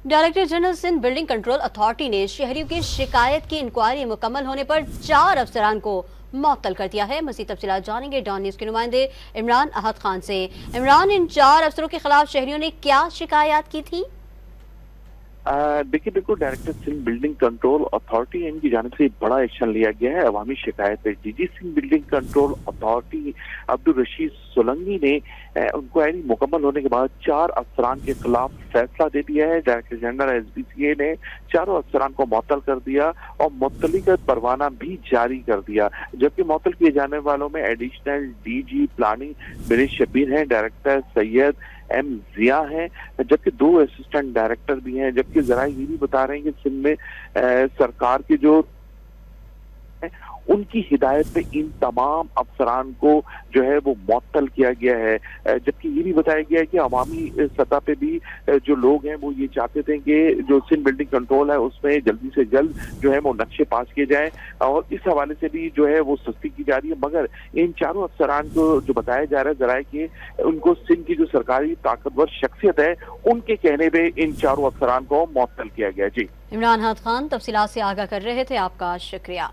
Director general Sindh building control authority ने शहरियों की शिकायत की इंक्वायरी मुकम्मल होने पर 4 अफसरान को मुअत्तल कर दिया है। मज़ीद तफसीलात जानेंगे डॉन न्यूज़ के नुमाइंदे इमरान अहद खान से। इमरान, इन 4 अफसरों के खिलाफ शहरियों ने क्या शिकायत की थी? देखिए, बिल्कुल director Sindh building control authority इनकी जानिब से बड़ा एक्शन लिया गया है। अवामी शिकायत पे DG Sindh building control authority Abdul Rashid Solanki ने इंक्वायरी मुकम्मल होने के बाद 4 अफसरान के खिलाफ फैसला दे दिया है। डायरेक्टर जनरल एसबीसीए ने चारों अफसरान को मुअत्तल कर दिया और मुअत्तली का परवाना भी जारी कर दिया, जबकि मुअत्तल किए जाने वालों में additional DG planning Binish Shabbir हैं, डायरेक्टर सैयद एम जिया हैं, जबकि 2 असिस्टेंट डायरेक्टर भी हैं। जबकि जरा ये भी बता रहे हैं कि सिंध में सरकार के जो उनकी हिदायत पे इन तमाम अफसरान को जो है वो मुअत्तल किया गया है। जबकि ये भी बताया गया है कि अवामी सतह पे भी जो लोग हैं वो ये चाहते थे कि जो सिंध बिल्डिंग कंट्रोल है उसमें जल्दी से जल्द जो है वो नक्शे पास किए जाएं, और इस हवाले से भी जो है वो सख्ती की जा रही है। मगर इन चारों अफसरान को जो बताया जा रहा है जरा कि उनको सिंध की जो सरकारी ताकतवर शख्सियत है उनके कहने पे इन चारों अफसरान को मुअत्तल किया गया। जी, इमरान अहद खान तफसीलात से आगाह कर रहे थे, आपका शुक्रिया।